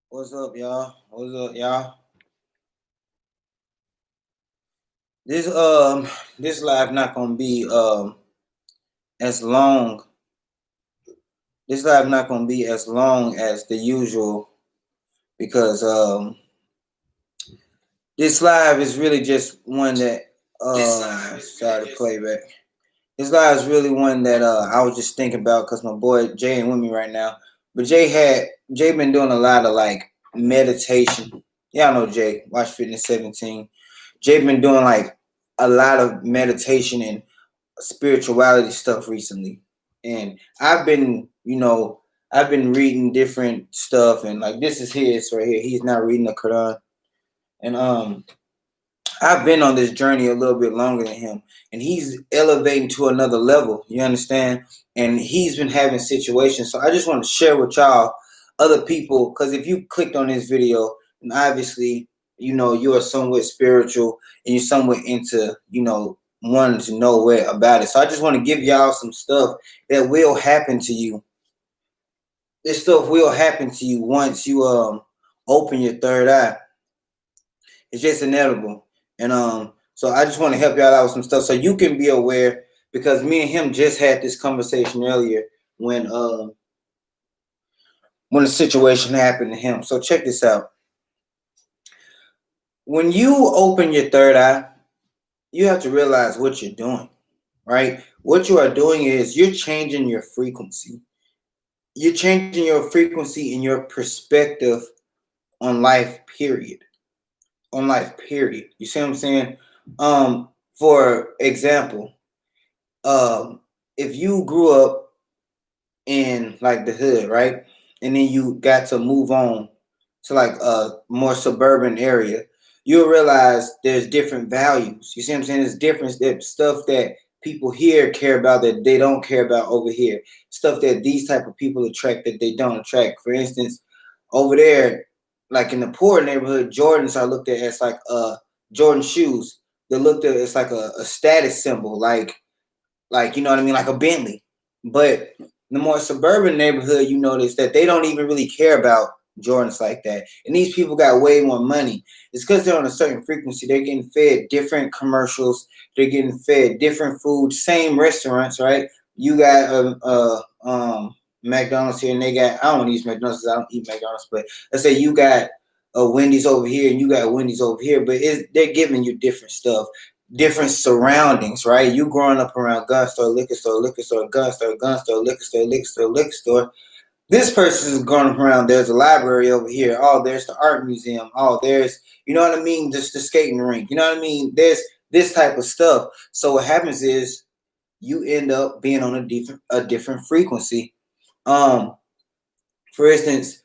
What's up, y'all? What's up, y'all? This this live not gonna be as long. This live not gonna be as long as the usual because this live is really just one that sorry to play back. This live is really one that I was just thinking about because my boy Jay ain't with me right now. But Jay been doing a lot of like meditation. Y'all know Jay, Watch Fitness 17. Jay been doing like a lot of meditation and spirituality stuff recently. And I've been reading different stuff and like this is his right here. He's not reading the Quran. And I've been on this journey a little bit longer than him, and he's elevating to another level. You understand? And he's been having situations. So I just want to share with y'all, other people, because if you clicked on this video, and obviously, you are somewhat spiritual and you're somewhat into, wanting to know where about it. So I just want to give y'all some stuff that will happen to you. This stuff will happen to you once you open your third eye. It's just inevitable. And so I just want to help y'all out with some stuff so you can be aware because me and him just had this conversation earlier when a situation happened to him. So check this out. When you open your third eye, you have to realize what you're doing, right? What you are doing is you're changing your frequency. You're changing your frequency and your perspective on life, period. On life, period. You see what I'm saying? For example, if you grew up in like the hood, right? And then you got to move on to like a more suburban area, you'll realize there's different values. You see what I'm saying? There's different stuff that people here care about that they don't care about over here. Stuff that these type of people attract that they don't attract. For instance, over there, like in the poor neighborhood, Jordans are looked at as like Jordan shoes. They're looked at as like a status symbol, like you know what I mean, like a Bentley. But the more suburban neighborhood, you notice that they don't even really care about Jordans like that. And these people got way more money. It's because they're on a certain frequency. They're getting fed different commercials. They're getting fed different food. Same restaurants, right? You got McDonald's here, and they got, I don't use McDonald's. I don't eat McDonald's, but let's say you got a Wendy's over here, and you got Wendy's over here. But they're giving you different stuff, different surroundings, right? You growing up around gun store, liquor store, gun store, liquor store, liquor store, liquor store. This person is growing up around, there's a library over here. Oh, there's the art museum. Oh, there's, you know what I mean? Just the skating rink. You know what I mean? There's this type of stuff. So what happens is you end up being on a different frequency. For instance,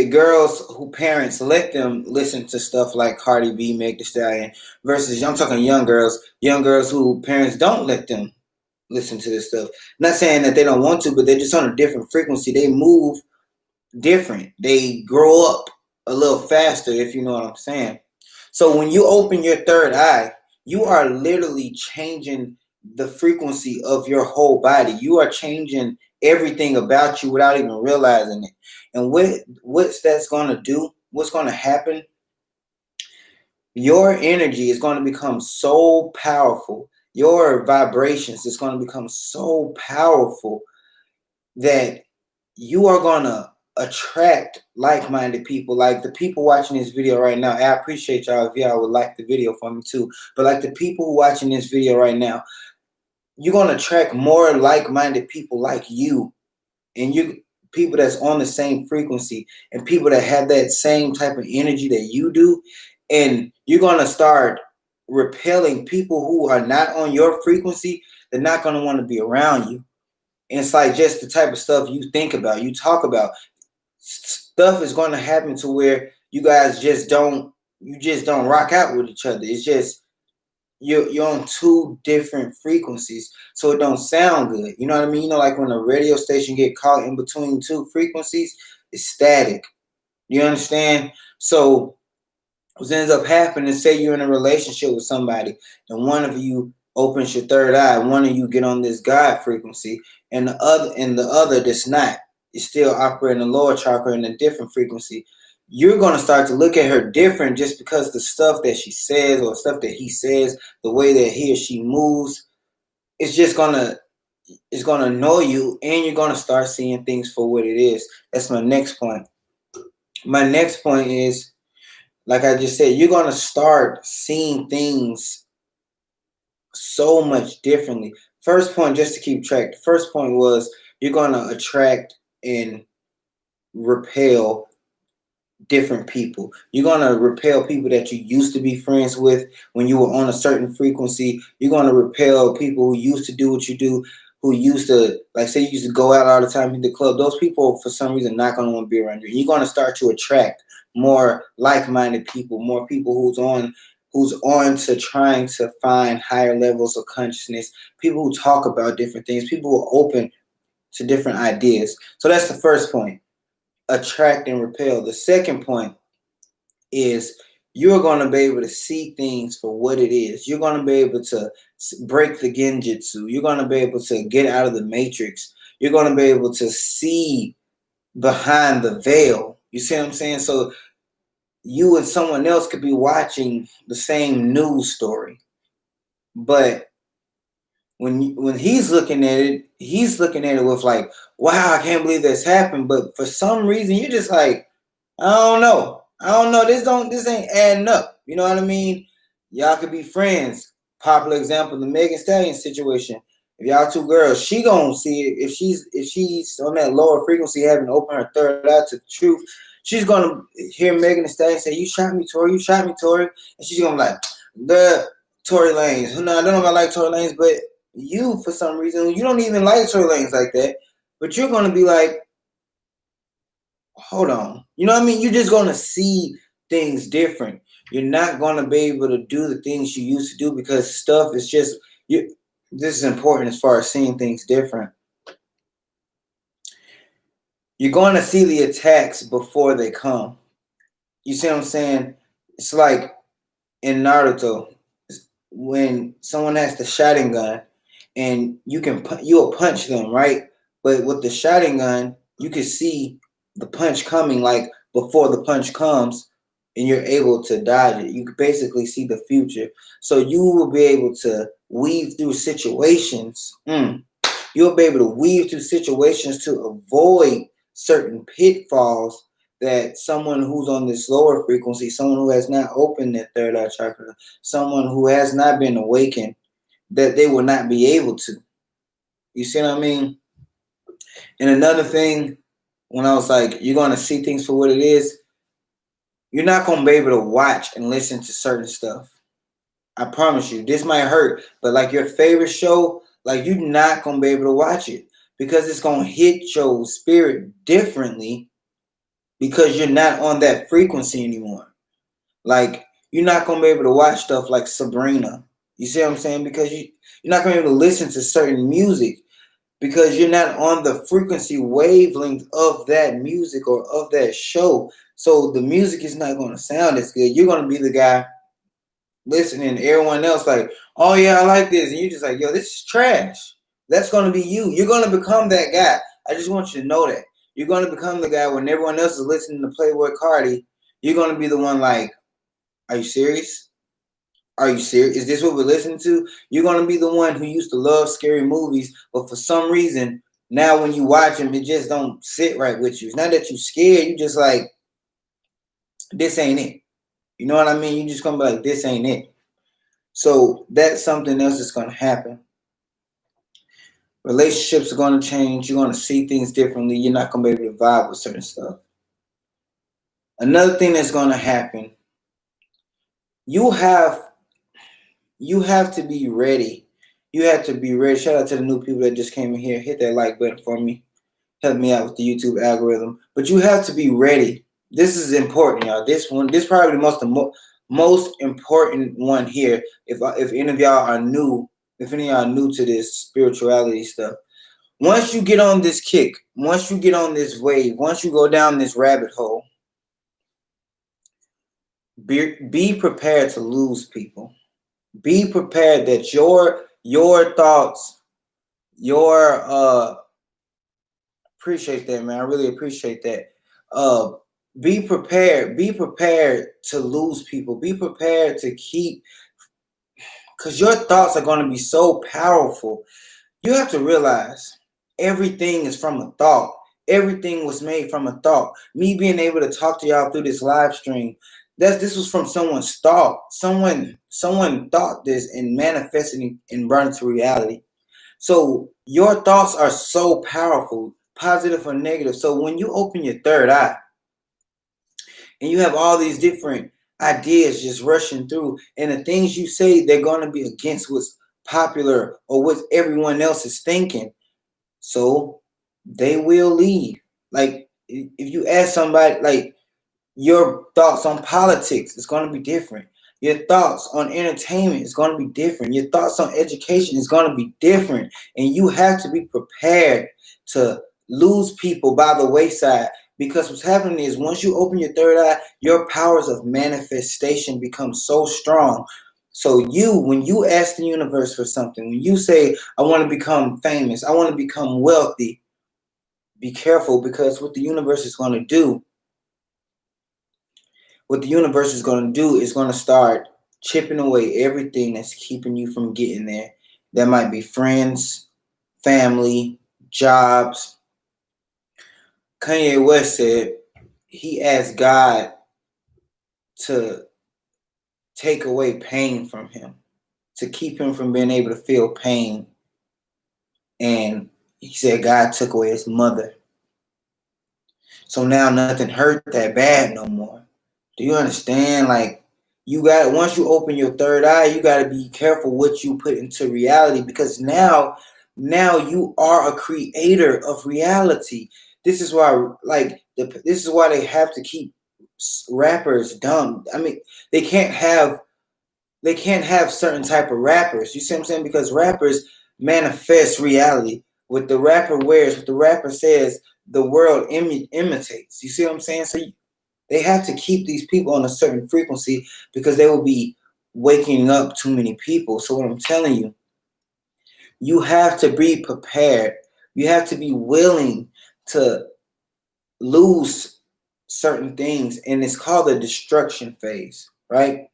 girls who parents let them listen to stuff like Cardi B, Meg Thee Stallion, versus I'm talking young girls who parents don't let them listen to this stuff. Not saying that they don't want to, but they're just on a different frequency. They move different. They grow up a little faster, if you know what I'm saying. So when you open your third eye, you are literally changing the frequency of your whole body. You are changing everything about you without even realizing it. And what's that's going to do? What's going to happen? Your energy is going to become so powerful. Your vibrations is going to become so powerful that you are going to attract like-minded people, like the people watching this video right now. I appreciate y'all if y'all would like the video for me too, but like the people watching this video right now, you're going to attract more like-minded people like you, and you people that's on the same frequency and people that have that same type of energy that you do, and you're going to start repelling people who are not on your frequency. They're not going to want to be around you. And it's like just the type of stuff you think about, you talk about. Stuff is going to happen to where you guys just don't rock out with each other. It's just you're on two different frequencies, so it don't sound good. You know what I mean? You know, like when a radio station get caught in between two frequencies, it's static. You understand? So what ends up happening is, say you're in a relationship with somebody, and one of you opens your third eye, one of you get on this God frequency, and the other that's not is still operating the lower chakra in a different frequency. you're going to start to look at her different just because the stuff that she says or stuff that he says, the way that he or she moves, it's just it's gonna annoy you, and you're gonna start seeing things for what it is. That's my next point. My next point is, like I just said, you're gonna start seeing things so much differently. First point, just to keep track, the first point was you're gonna attract and repel different people. You're gonna repel people that you used to be friends with when you were on a certain frequency. You're gonna repel people who used to do what you do, who used to, like, say you used to go out all the time in the club. Those people, for some reason, not gonna want to be around you. You're gonna start to attract more like-minded people, more people who's on to trying to find higher levels of consciousness, people who talk about different things, people who are open to different ideas. So that's the first point. Attract and repel. The second point is you're going to be able to see things for what it is. You're going to be able to break the genjutsu. You're going to be able to get out of the matrix. You're going to be able to see behind the veil. You see what I'm saying? So you and someone else could be watching the same news story, but when he's looking at it with like, wow, I can't believe this happened. But for some reason, you're just like, I don't know. This ain't adding up. You know what I mean? Y'all could be friends. Popular example, the Megan Stallion situation. If y'all two girls, she gonna see it. If she's on that lower frequency, having to open her third eye to the truth, she's gonna hear Megan Thee Stallion say, "You shot me, Tory. You shot me, Tory," and she's gonna be like, "The Tory Lanez." No, I don't know if I like Tory Lanez, but you, for some reason, you don't even like Tory Lanez like that. But you're gonna be like, hold on. You know what I mean? You're just going to see things different. You're not going to be able to do the things you used to do because stuff is just, this is important as far as seeing things different. You're going to see the attacks before they come. You see what I'm saying? It's like in Naruto, when someone has the Sharingan and you'll punch them, right? But with the Sharingan, you can see the punch coming like before the punch comes, and you're able to dodge it. You can basically see the future. So you will be able to weave through situations. You'll be able to weave through situations to avoid certain pitfalls that someone who's on this lower frequency, someone who has not opened their third eye chakra, someone who has not been awakened, that they will not be able to. You see what I mean? And another thing, when I was like, you're going to see things for what it is, you're not going to be able to watch and listen to certain stuff. I promise you. This might hurt, but like your favorite show, like you're not going to be able to watch it because it's going to hit your spirit differently because you're not on that frequency anymore. Like, you're not going to be able to watch stuff like Sabrina. You see what I'm saying? Because you're not going to be able to listen to certain music because you're not on the frequency wavelength of that music or of that show. So the music is not going to sound as good. You're going to be the guy listening to everyone else like, oh yeah, I like this. And you're just like, yo, this is trash. That's going to be you. You're going to become that guy. I just want you to know that. You're going to become the guy when everyone else is listening to Playboy Cardi. You're going to be the one like, are you serious? Are you serious? Is this what we're listening to? You're going to be the one who used to love scary movies, but for some reason, now when you watch them, it just don't sit right with you. It's not that you're scared. You just like, this ain't it. You know what I mean? You're just going to be like, this ain't it. So that's something else that's going to happen. Relationships are going to change. You're going to see things differently. You're not going to be able to vibe with certain stuff. Another thing that's going to happen, you have to be ready. You have to be ready. Shout out to the new people that just came in here. Hit that like button for me. Help me out with the YouTube algorithm. But you have to be ready. This is important, y'all. This probably the most important one here. If any of y'all are new, if any of y'all are new to this spirituality stuff, once you get on this kick, once you get on this wave, once you go down this rabbit hole, be prepared to lose people. Be prepared that your thoughts, appreciate that, man. I really appreciate that. Be prepared. Be prepared to lose people. Be prepared to keep, because your thoughts are going to be so powerful. You have to realize everything is from a thought. Everything was made from a thought. Me being able to talk to y'all through this live stream, this was from someone's thought. Someone thought this and manifested it and brought it to reality. So your thoughts are so powerful, positive or negative. So when you open your third eye and you have all these different ideas just rushing through, and the things you say, they're going to be against what's popular or what everyone else is thinking. So they will leave. Like if you ask somebody, like your thoughts on politics is going to be different. Your thoughts on entertainment is going to be different. Your thoughts on education is going to be different. And you have to be prepared to lose people by the wayside, because what's happening is once you open your third eye, your powers of manifestation become so strong. So when you ask the universe for something, when you say, I want to become famous, I want to become wealthy, be careful, because what the universe is going to do is going to start chipping away everything that's keeping you from getting there. That might be friends, family, jobs. Kanye West said he asked God to take away pain from him, to keep him from being able to feel pain. And he said God took away his mother. So now nothing hurt that bad no more. Do you understand? Like, once you open your third eye, you got to be careful what you put into reality, because now you are a creator of reality. This is why, this is why they have to keep rappers dumb. I mean, they can't have certain type of rappers. You see what I'm saying? Because rappers manifest reality. What the rapper wears, what the rapper says, the world imitates. You see what I'm saying? So they have to keep these people on a certain frequency, because they will be waking up too many people. So what I'm telling you, you have to be prepared. You have to be willing to lose certain things. And it's called the destruction phase, right?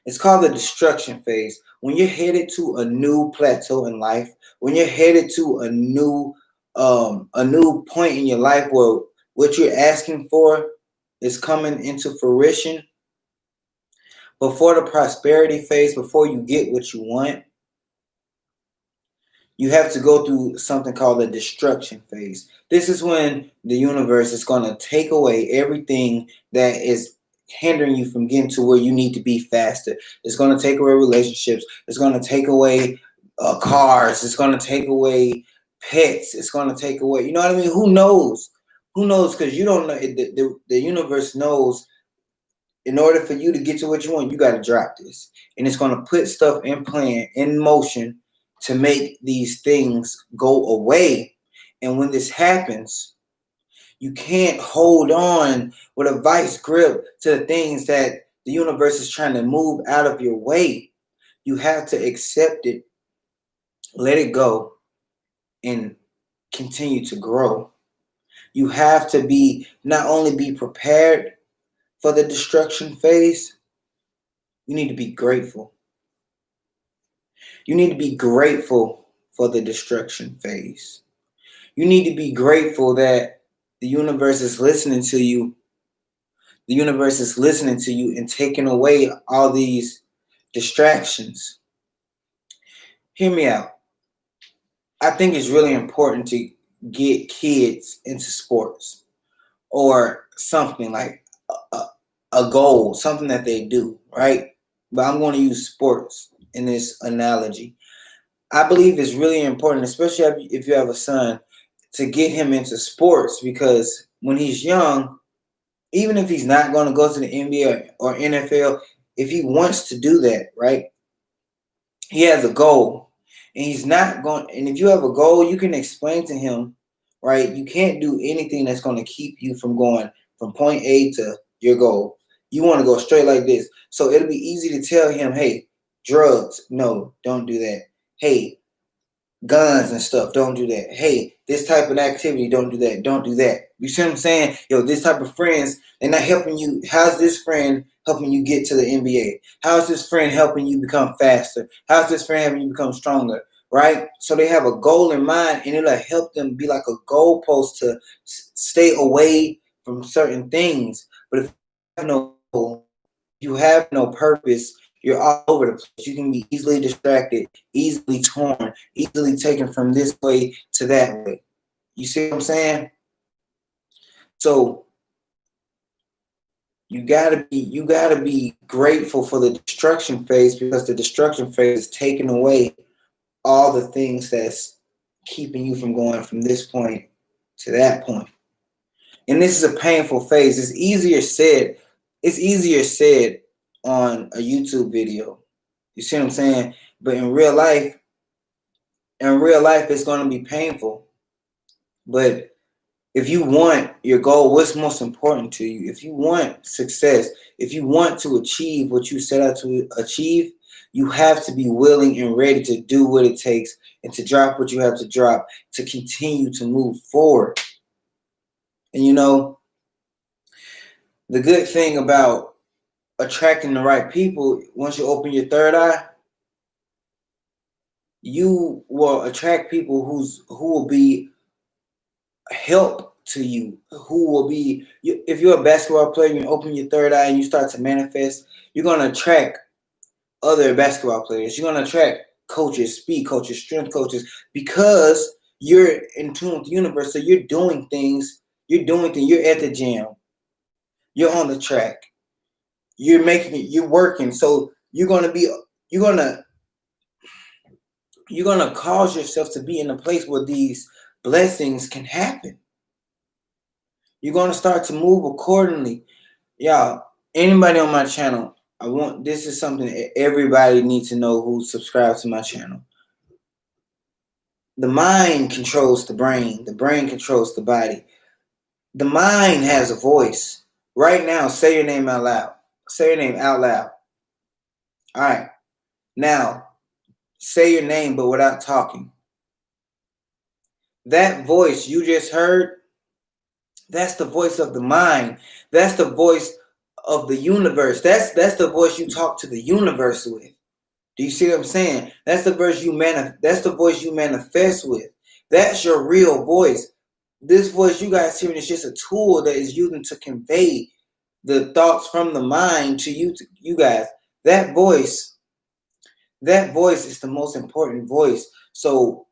It's called the destruction phase. When you're headed to a new plateau in life, when you're headed to a new point in your life where what you're asking for is coming into fruition, before the prosperity phase, before you get what you want, you have to go through something called the destruction phase. This is when the universe is going to take away everything that is hindering you from getting to where you need to be faster. It's going to take away relationships. It's going to take away cars. It's going to take away pets. It's going to take away, you know what I mean? Who knows? Who knows? Because you don't know. The universe knows. In order for you to get to what you want, you got to drop this. And it's going to put stuff in motion to make these things go away. And when this happens, you can't hold on with a vice grip to the things that the universe is trying to move out of your way. You have to accept it, let it go, and continue to grow. You have to not only be prepared for the destruction phase, you need to be grateful. You need to be grateful for the destruction phase. You need to be grateful that the universe is listening to you. The universe is listening to you and taking away all these distractions. Hear me out. I think it's really important to get kids into sports or something like a goal, something that they do, right? But I'm going to use sports in this analogy. I believe it's really important, especially if you have a son, to get him into sports, because when he's young, even if he's not going to go to the NBA or NFL, if he wants to do that, right, he has a goal. And he's not going, and if you have a goal, you can explain to him, right, you can't do anything that's going to keep you from going from point A to your goal. You want to go straight like this. So it'll be easy to tell him, hey, drugs, no, don't do that. Hey, guns and stuff, don't do that. Hey, this type of activity, don't do that. Don't do that. You see what I'm saying? Yo, this type of friends, they're not helping you. How's this friend helping you get to the NBA? How's this friend helping you become faster? How's this friend helping you become stronger? Right? So they have a goal in mind, and it'll help them be like a goalpost to stay away from certain things. But if you have no goal, you have no purpose, you're all over the place. You can be easily distracted, easily torn, easily taken from this way to that way. You see what I'm saying? So you gotta be grateful for the destruction phase, because the destruction phase is taking away all the things that's keeping you from going from this point to that point. And this is a painful phase. It's easier said. It's easier said on a YouTube video. You see what I'm saying? But in real life, it's going to be painful. But if you want your goal, what's most important to you? If you want success, if you want to achieve what you set out to achieve, you have to be willing and ready to do what it takes and to drop what you have to drop to continue to move forward. And you know, the good thing about attracting the right people, once you open your third eye, you will attract people who will be help to you, who will be if you're a basketball player and you open your third eye and you start to manifest, you're going to attract other basketball players. You're going to attract coaches, speed coaches, strength coaches, because you're in tune with the universe. So you're doing things, you're at the gym, you're on the track, you're making it, you're working. So you're going to cause yourself to be in a place where these blessings can happen. You're going to start to move accordingly. Y'all, anybody on my channel, this is something everybody needs to know who subscribes to my channel. The mind controls the brain controls the body. The mind has a voice. Right now, say your name out loud. Say your name out loud. All right. Now, say your name, but without talking. That voice you just heard, that's the voice of the mind. That's the voice of the universe. That's the voice you talk to the universe with. Do you see what I'm saying? That's the voice you manifest with. That's your real voice. This voice you guys hearing is just a tool that is using to convey the thoughts from the mind to you guys. That voice is the most important voice. So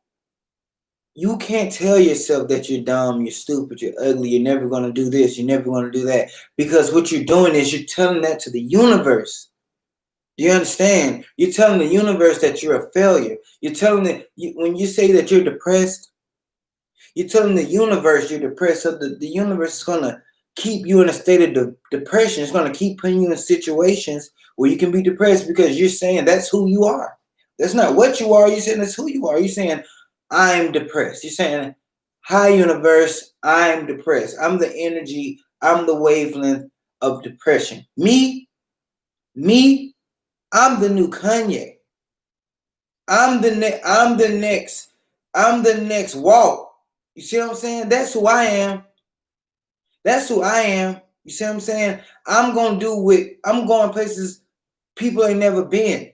you can't tell yourself that you're dumb, you're stupid, you're ugly, you're never going to do this, you're never going to do that. Because what you're doing is you're telling that to the universe. Do you understand? You're telling the universe that you're a failure. You're telling it, when you say that you're depressed, you're telling the universe you're depressed. So the universe is going to keep you in a state of depression. It's going to keep putting you in situations where you can be depressed, because you're saying that's who you are. That's not what you are. You're saying that's who you are. You're saying, I'm depressed. You're saying, hi, universe, I'm depressed. I'm the energy. I'm the wavelength of depression. Me, I'm the new Kanye. I'm the next Walt. You see what I'm saying? That's who I am. That's who I am. You see what I'm saying? I'm going places people ain't never been.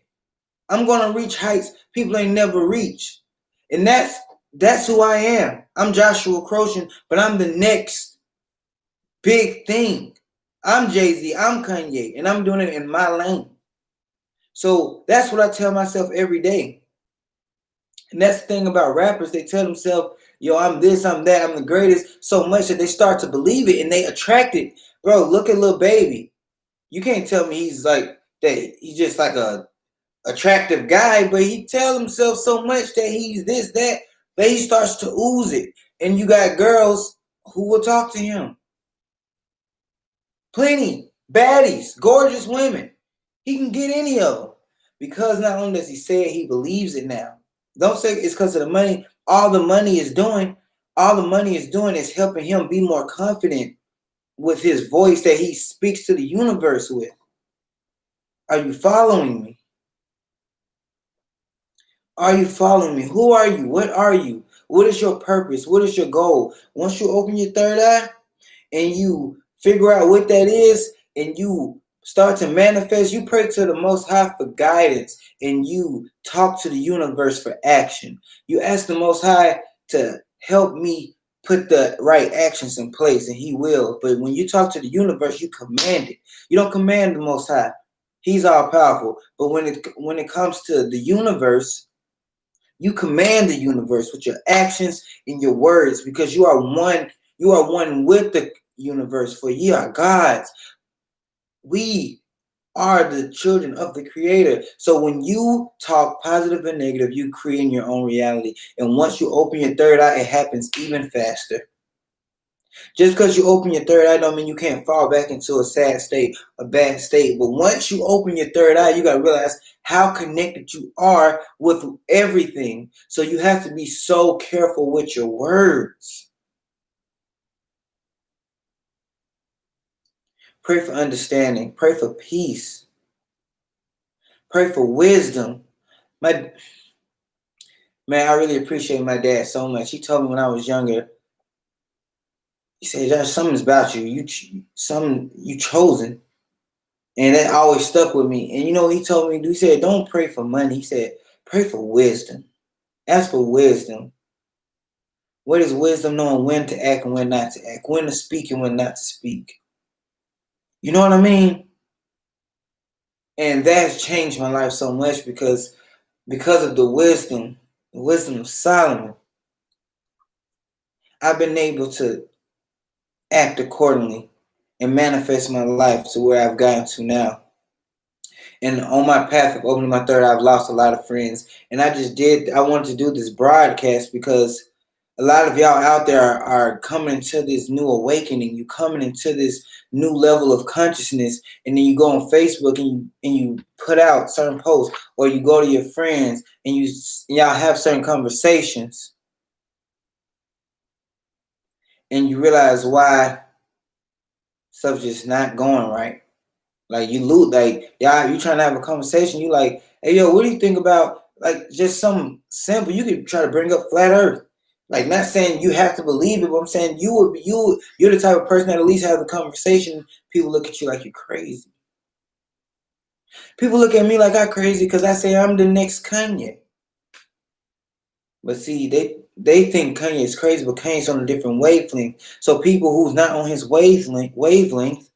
I'm going to reach heights people ain't never reached. And that's who I am. I'm Joshua Crochin, but I'm the next big thing. I'm Jay-Z, I'm Kanye, and I'm doing it in my lane. So that's what I tell myself every day. And that's the thing about rappers. They tell themselves, yo, I'm this, I'm that, I'm the greatest, so much that they start to believe it and they attract it. Bro, look at Lil Baby. You can't tell me he's like that. He's just like a attractive guy, but he tells himself so much that he's this, that he starts to ooze it. And you got girls who will talk to him. Plenty. Baddies. Gorgeous women. He can get any of them. Because not only does he say it, he believes it now. Don't say it's because of the money. All the money is doing is helping him be more confident with his voice that he speaks to the universe with. Are you following me? Are you following me? Who are you? What are you? What is your purpose? What is your goal? Once you open your third eye and you figure out what that is and you start to manifest, you pray to the Most High for guidance and you talk to the universe for action. You ask the Most High to help me put the right actions in place and he will. But when you talk to the universe, you command it. You don't command the Most High. He's all powerful. But when it comes to the universe, you command the universe with your actions and your words because you are one with the universe, for ye are gods. We are the children of the creator. So when you talk positive and negative, you create your own reality. And once you open your third eye, it happens even faster. Just because you open your third eye don't mean you can't fall back into a sad state, a bad state. But once you open your third eye, you got to realize how connected you are with everything. So you have to be so careful with your words. Pray for understanding. Pray for peace. Pray for wisdom. Man, I really appreciate my dad so much. He told me when I was younger, he said, "Josh, something's about you. You chosen." And that always stuck with me. And you know, he told me, he said, don't pray for money. He said, pray for wisdom. Ask for wisdom. What is wisdom? Knowing when to act and when not to act, when to speak and when not to speak. You know what I mean? And that's changed my life so much because of the wisdom of Solomon, I've been able to act accordingly and manifest my life to where I've gotten to now. And on my path of opening my third eye, I've lost a lot of friends. And I wanted to do this broadcast because a lot of y'all out there are coming into this new awakening. You coming into this new level of consciousness. And then you go on Facebook and you put out certain posts, or you go to your friends and y'all have certain conversations. And you realize why stuff's just not going right. Like you you trying to have a conversation. You like, hey yo, what do you think about like just something simple? You could try to bring up flat Earth. Like not saying you have to believe it, but I'm saying you're the type of person that at least have a conversation. People look at you like you're crazy. People look at me like I'm crazy because I say I'm the next Kanye. But see, they think Kanye is crazy, but Kanye's on a different wavelength. So people who's not on his wavelength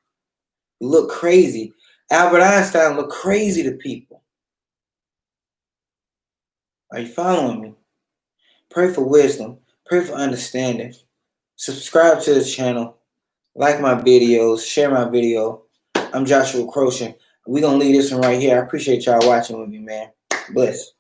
look crazy. Albert Einstein looked crazy to people. Are you following me? Pray for wisdom. Pray for understanding. Subscribe to the channel. Like my videos. Share my video. I'm Joshua Crochet. We're going to leave this one right here. I appreciate y'all watching with me, man. Bless.